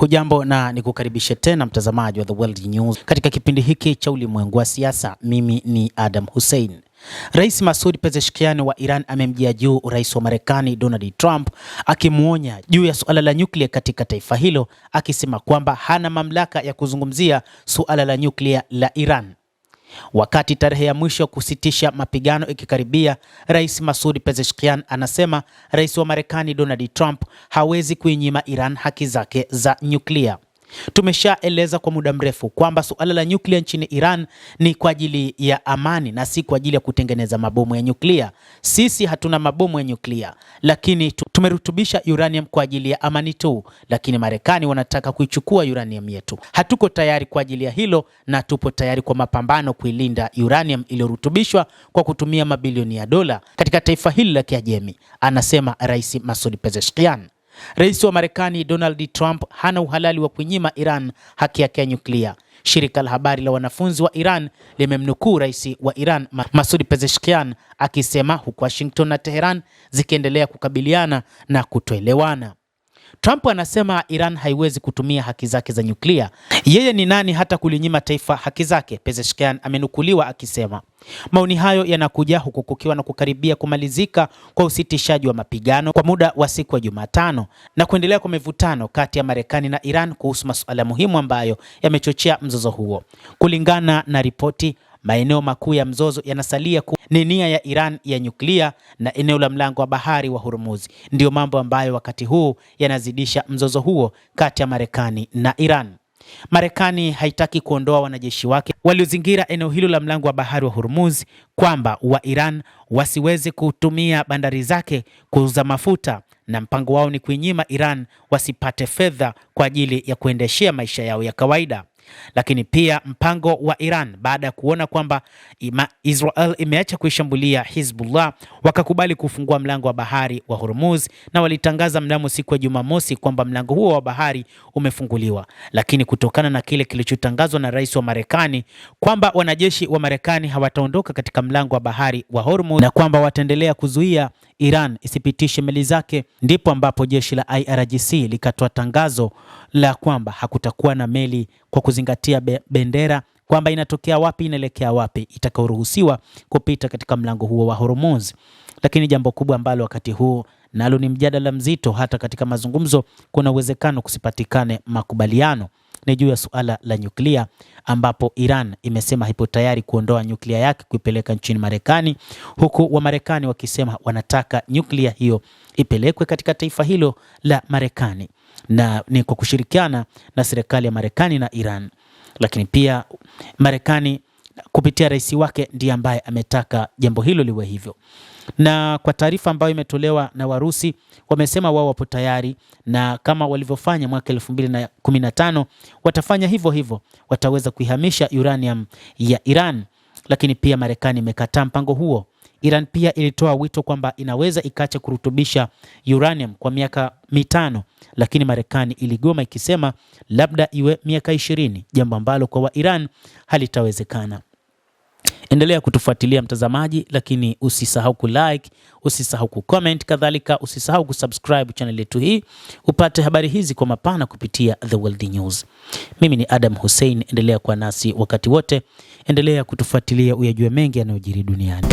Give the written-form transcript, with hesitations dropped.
Hujambo na nikukaribishe tena mtazamaji wa The World News katika kipindi hiki cha ulimwengu wa siasa. Mimi ni Adam Hussein. Rais Masoud Pezeshkian wa Iran amemjia juu rais wa Marekani Donald Trump akimuonya juu ya suala la nyuklia katika taifa hilo, akisema kwamba hana mamlaka ya kuzungumzia suala la nyuklia la Iran. Wakati tarehe ya mwisho kusitisha mapigano ikikaribia, Rais Masoud Pezeshkian anasema rais wa Marekani Donald Trump hawezi kuinyima Iran haki zake za nyuklia. Tumeshaeleza kwa muda mrefu kwamba suala la nyuklia nchini Iran ni kwa ajili ya amani na si kwa ajili ya kutengeneza mabomu ya nyuklia. Sisi hatuna mabomu ya nyuklia, lakini tumerutubisha uranium kwa ajili ya amani tu, lakini Marekani wanataka kuichukua uranium yetu. Hatuko tayari kwa ajili ya hilo na tupo tayari kwa mapambano kuilinda uranium iliyorutubishwa kwa kutumia mabilioni ya dola katika taifa hili la Kiajemi, anasema Rais Masoud Pezeshkian. Rais wa Marekani Donald Trump hana uhalali wa kunyima Iran haki yake ya nyuklia. Shirika la habari la wanafunzi wa Iran limemnukuu rais wa Iran Masoud Pezeshkian akisema huku Washington na Tehran zikiendelea kukabiliana na kutoelewana. Trump anasema Iran haiwezi kutumia haki zake za nyuklia. Yeye ni nani hata kulinyima taifa haki zake? Pezeshkian amenukuliwa akisema. Maoni hayo yanakuja huku kukiwa na kukaribia kumalizika kwa usitishaji wa mapigano kwa muda wa siku ya Jumatano na kuendelea kwa mivutano kati ya Marekani na Iran kuhusu masuala muhimu ambayo yamechochea mzozo huo. Kulingana na ripoti, maeneo makuu ya mzozo yanasalia ni nia ya Iran ya nyuklia na eneo la mlango wa bahari wa Hormuz. Ndio mambo ambayo wakati huu yanazidisha mzozo huo kati ya Marekani na Iran. Marekani haitaki kuondoa wanajeshi wake waliozingira eneo hilo la mlango wa bahari wa Hormuz, kwamba wa Iran wasiweze kutumia bandari zake kuuza mafuta, na mpango wao ni kuinyima Iran wasipate fedha kwa ajili ya kuendeshea maisha yao ya kawaida. Lakini pia mpango wa Iran baada ya kuona kwamba Israel imeacha kuishambulia Hezbollah, wakakubali kufungua mlango wa bahari wa Hormuz na walitangaza mnamo siku ya Jumamosi kwamba mlango huo wa bahari umefunguliwa. Lakini kutokana na kile kilichotangazwa na rais wa Marekani kwamba wanajeshi wa Marekani hawataondoka katika mlango wa bahari wa Hormuz na kwamba wataendelea kuzuia Iran isipitishe meli zake, ndipo ambapo jeshi la IRGC likatoa tangazo la kwamba hakutakuwa na meli kwa kuzingatia bendera kwamba inatokea wapi inaelekea wapi itakayoruhusiwa kupita katika mlango huo wa Hormuz. Lakini jambo kubwa ambalo wakati huu nalo ni mjadala mzito hata katika mazungumzo, kuna uwezekano kusipatikane makubaliano, ni juu ya suala la nyuklia, ambapo Iran imesema haipo tayari kuondoa nyuklia yake kuipeleka nchini Marekani, huku wa Marekani wakisema wanataka nyuklia hiyo ipelekwe katika taifa hilo la Marekani, na ni kwa kushirikiana na serikali ya Marekani na Iran. Lakini pia Marekani kupitia rais wake ndiye ambaye ametaka jambo hilo liwe hivyo. Na kwa taarifa ambayo imetolewa na Warusi, wamesema wao wapo tayari, na kama walivyofanya mwaka 2015 watafanya hivyo hivyo, wataweza kuihamisha uranium ya Iran. Lakini pia Marekani imekataa mpango huo. Iran pia ilitoa wito kwamba inaweza ikaacha kurutubisha uranium kwa miaka 5, lakini Marekani iligoma ikisema labda iwe miaka 20, jambo ambalo kwa wa Iran halitawezekana. Endelea kutufuatilia mtazamaji, lakini usisahau kulike, usisahau kucomment, kadhalika usisahau kusubscribe channel yetu hii upate habari hizi kwa mapana kupitia The World News. Mimi ni Adam Hussein, endelea kuwa nasi wakati wote, endelea kutufuatilia uyajue mengi yanayojiri duniani.